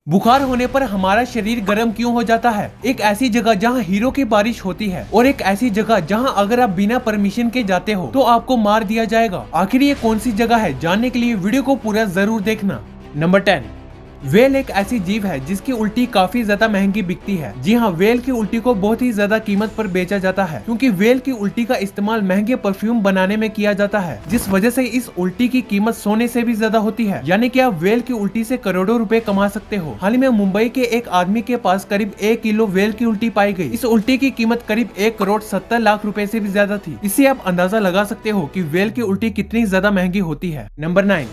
बुखार होने पर हमारा शरीर गर्म क्यों हो जाता है? एक ऐसी जगह जहां हीरो की बारिश होती है और एक ऐसी जगह जहां अगर आप बिना परमिशन के जाते हो तो आपको मार दिया जाएगा। आखिर ये कौन सी जगह है? जानने के लिए वीडियो को पूरा जरूर देखना। नंबर 10। वेल एक ऐसी जीव है जिसकी उल्टी काफी ज्यादा महंगी बिकती है। जी हाँ, वेल की उल्टी को बहुत ही ज्यादा कीमत पर बेचा जाता है क्योंकि वेल की उल्टी का इस्तेमाल महंगे परफ्यूम बनाने में किया जाता है, जिस वजह से इस उल्टी की कीमत सोने से भी ज्यादा होती है। यानी कि आप वेल की उल्टी से करोड़ों रुपए कमा सकते हो। हाल ही में मुंबई के एक आदमी के पास करीब 1 किलो वेल की उल्टी पाई गई। इस उल्टी की कीमत करीब 1,70,00,000 रुपए से भी ज्यादा थी। इससे आप अंदाजा लगा सकते हो कि वेल की उल्टी कितनी ज्यादा महंगी होती है। नंबर 9।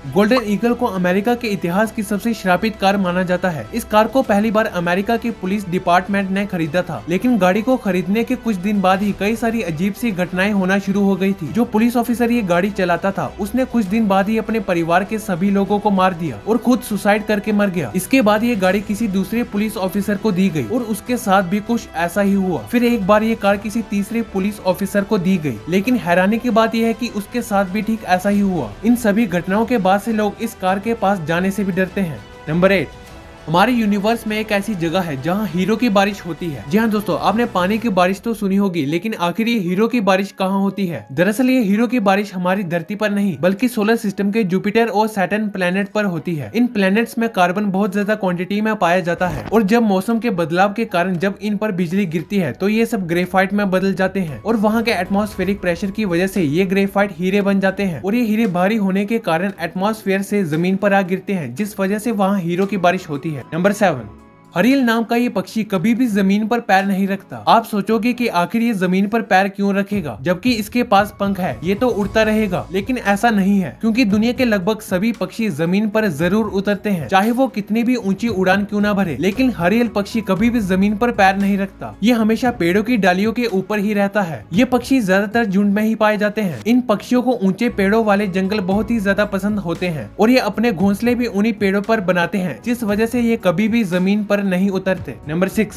गोल्डन ईगल को अमेरिका के इतिहास की सबसे श्रापित कार माना जाता है। इस कार को पहली बार अमेरिका के पुलिस डिपार्टमेंट ने खरीदा था, लेकिन गाड़ी को खरीदने के कुछ दिन बाद ही कई सारी अजीब सी घटनाएं होना शुरू हो गई थी। जो पुलिस ऑफिसर ये गाड़ी चलाता था उसने कुछ दिन बाद ही अपने परिवार के सभी लोगों को मार दिया और खुद सुसाइड करके मर गया। इसके बाद ये गाड़ी किसी दूसरे पुलिस ऑफिसर को दी गई और उसके साथ भी कुछ ऐसा ही हुआ। फिर एक बार ये कार किसी तीसरे पुलिस ऑफिसर को दी गई, लेकिन हैरानी की बात यह है कि उसके साथ भी ठीक ऐसा ही हुआ। इन सभी घटनाओं के बाद से लोग इस कार के पास जाने से भी डरते हैं। नंबर 8। हमारे यूनिवर्स में एक ऐसी जगह है जहां हीरो की बारिश होती है। जी हाँ दोस्तों, आपने पानी की बारिश तो सुनी होगी, लेकिन आखिर ये हीरो की बारिश कहाँ होती है? दरअसल ये हीरो की बारिश हमारी धरती पर नहीं बल्कि सोलर सिस्टम के जुपिटर और सैटर्न प्लैनेट पर होती है। इन प्लैनेट्स में कार्बन बहुत ज्यादा क्वांटिटी में पाया जाता है और जब मौसम के बदलाव के कारण जब इन पर बिजली गिरती है तो ये सब ग्रेफाइट में बदल जाते हैं और वहाँ के एटमॉस्फेरिक प्रेशर की वजह से ये ग्रेफाइट हीरे बन जाते हैं और ये हीरे भारी होने के कारण एटमॉस्फेयर से जमीन पर आ गिरते हैं, जिस वजह से वहाँ हीरो की बारिश होती है। नंबर 7। हरियल नाम का ये पक्षी कभी भी जमीन पर पैर नहीं रखता। आप सोचोगे कि आखिर ये जमीन पर पैर क्यों रखेगा जबकि इसके पास पंख है, ये तो उड़ता रहेगा, लेकिन ऐसा नहीं है क्योंकि दुनिया के लगभग सभी पक्षी जमीन पर जरूर उतरते हैं, चाहे वो कितनी भी ऊंची उड़ान क्यों ना भरे। लेकिन हरियल पक्षी कभी भी जमीन पर पैर नहीं रखता। ये हमेशा पेड़ों की डालियों के ऊपर ही रहता है। ये पक्षी ज्यादातर झुंड में ही पाए जाते हैं। इन पक्षियों को ऊंचे पेड़ों वाले जंगल बहुत ही ज्यादा पसंद होते हैं और ये अपने घोंसले भी उन्हीं पेड़ों पर बनाते हैं, जिस वजह से ये कभी भी जमीन पर नहीं उतरते। नंबर 6।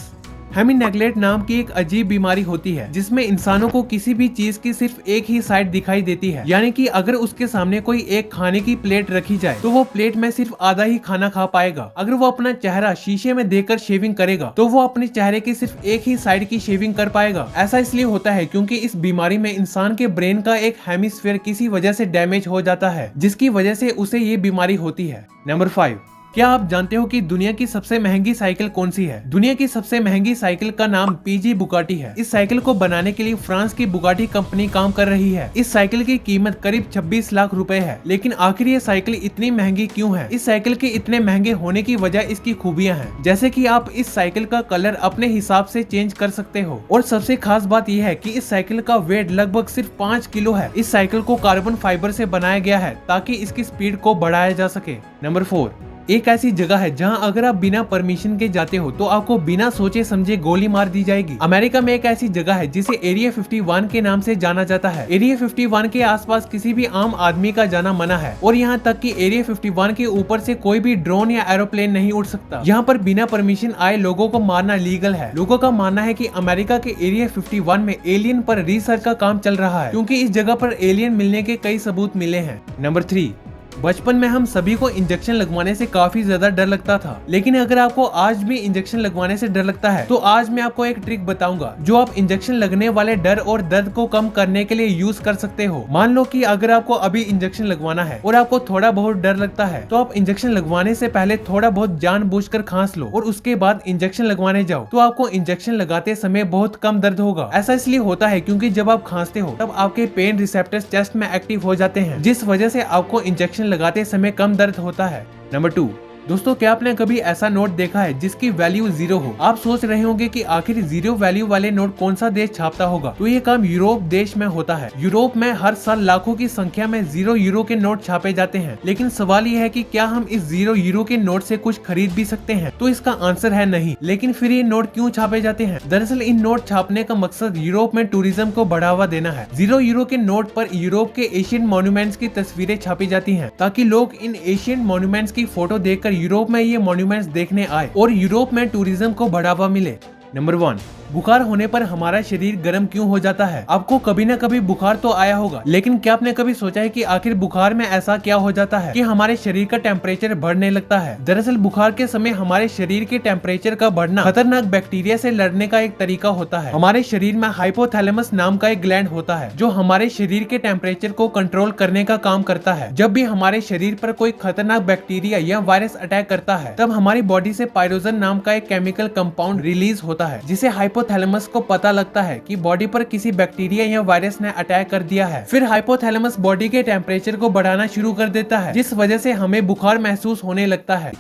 हेमीनेग्लेट नाम की एक अजीब बीमारी होती है जिसमें इंसानों को किसी भी चीज की सिर्फ एक ही साइड दिखाई देती है। यानी कि अगर उसके सामने कोई एक खाने की प्लेट रखी जाए तो वो प्लेट में सिर्फ आधा ही खाना खा पाएगा। अगर वो अपना चेहरा शीशे में देखकर शेविंग करेगा तो वो अपने चेहरे की सिर्फ एक ही साइड की शेविंग कर पाएगा। ऐसा इसलिए होता है क्योंकि इस बीमारी में इंसान के ब्रेन का एक हेमिस्फीयर किसी वजह से डैमेज हो जाता है, जिसकी वजह से उसे ये बीमारी होती है। नंबर 5। क्या आप जानते हो कि दुनिया की सबसे महंगी साइकिल कौन सी है? दुनिया की सबसे महंगी साइकिल का नाम पीजी बुगाटी है। इस साइकिल को बनाने के लिए फ्रांस की बुगाटी कंपनी काम कर रही है। इस साइकिल की कीमत करीब 26 लाख रुपए है। लेकिन आखिर ये साइकिल इतनी महंगी क्यों है? इस साइकिल के इतने महंगे होने की वजह इसकी खूबियां हैं, जैसे कि आप इस साइकिल का कलर अपने हिसाब से चेंज कर सकते हो और सबसे खास बात यह है कि इस साइकिल का वेट लगभग सिर्फ 5 किलो है। इस साइकिल को कार्बन फाइबर से बनाया गया है ताकि इसकी स्पीड को बढ़ाया जा सके। नंबर 4। एक ऐसी जगह है जहां अगर आप बिना परमिशन के जाते हो तो आपको बिना सोचे समझे गोली मार दी जाएगी। अमेरिका में एक ऐसी जगह है जिसे एरिया 51 के नाम से जाना जाता है। एरिया 51 के आसपास किसी भी आम आदमी का जाना मना है और यहाँ तक कि एरिया 51 के ऊपर से कोई भी ड्रोन या एरोप्लेन नहीं उड़ सकता। यहाँ पर बिना परमिशन आए लोगों को मारना लीगल है। लोगों का मानना है कि अमेरिका के एरिया 51 में एलियन पर रिसर्च का काम चल रहा है क्योंकि इस जगह पर एलियन मिलने के कई सबूत मिले हैं। नंबर 3। बचपन में हम सभी को इंजेक्शन लगवाने से काफी ज्यादा डर लगता था, लेकिन अगर आपको आज भी इंजेक्शन लगवाने से डर लगता है तो आज मैं आपको एक ट्रिक बताऊंगा जो आप इंजेक्शन लगने वाले डर और दर्द को कम करने के लिए यूज कर सकते हो। मान लो कि अगर आपको अभी इंजेक्शन लगवाना है और आपको थोड़ा बहुत डर लगता है तो आप इंजेक्शन लगवाने से पहले थोड़ा बहुत जानबूझकर खांस लो और उसके बाद इंजेक्शन लगवाने जाओ तो आपको इंजेक्शन लगाते समय बहुत कम दर्द होगा। ऐसा इसलिए होता है क्योंकि जब आप खांसते हो तब आपके पेन रिसेप्टर्स चेस्ट में एक्टिव हो जाते हैं, जिस वजह से आपको इंजेक्शन लगाते समय कम दर्द होता है। नंबर 2। दोस्तों, क्या आपने कभी ऐसा नोट देखा है जिसकी वैल्यू 0 हो? आप सोच रहे होंगे कि आखिर 0 वैल्यू वाले नोट कौन सा देश छापता होगा? तो ये काम यूरोप देश में होता है। यूरोप में हर साल लाखों की संख्या में 0 यूरो के नोट छापे जाते हैं, लेकिन सवाल ये है कि क्या हम इस 0 यूरो के नोट से कुछ खरीद भी सकते हैं? तो इसका आंसर है नहीं। लेकिन फिर ये नोट क्यों छापे जाते हैं? दरअसल इन नोट छापने का मकसद यूरोप में टूरिज्म को बढ़ावा देना है। 0 यूरो के नोट पर यूरोप के एशियन मॉन्यूमेंट्स की तस्वीरें छापी जाती हैं ताकि लोग इन एशियन मॉन्यूमेंट्स की फोटो देखकर यूरोप में ये मॉन्यूमेंट्स देखने आए और यूरोप में टूरिज्म को बढ़ावा मिले। नंबर 1। बुखार होने पर हमारा शरीर गर्म क्यों हो जाता है? आपको कभी न कभी बुखार तो आया होगा, लेकिन क्या आपने कभी सोचा है कि आखिर बुखार में ऐसा क्या हो जाता है कि हमारे शरीर का टेम्परेचर बढ़ने लगता है? दरअसल बुखार के समय हमारे शरीर के टेम्परेचर का बढ़ना खतरनाक बैक्टीरिया से लड़ने का एक तरीका होता है। हमारे शरीर में हाइपोथैलेमस नाम का एक ग्लैंड होता है जो हमारे शरीर के टेम्परेचर को कंट्रोल करने का काम करता है। जब भी हमारे शरीर पर कोई खतरनाक बैक्टीरिया या वायरस अटैक करता है, तब हमारी बॉडी से पायरोजन नाम का एक केमिकल कंपाउंड रिलीज होता है, जिसे हाइपोथैलेमस को पता लगता है कि बॉडी पर किसी बैक्टीरिया या वायरस ने अटैक कर दिया है। फिर हाइपोथैलेमस बॉडी के टेम्परेचर को बढ़ाना शुरू कर देता है, जिस वजह से हमें बुखार महसूस होने लगता है।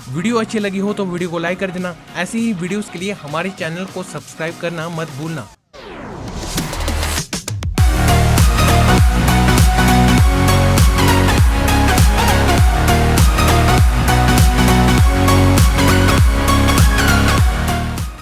वीडियो अच्छी लगी हो तो वीडियो को लाइक कर देना। ऐसी ही वीडियोस के लिए हमारे चैनल को सब्सक्राइब करना मत भूलना।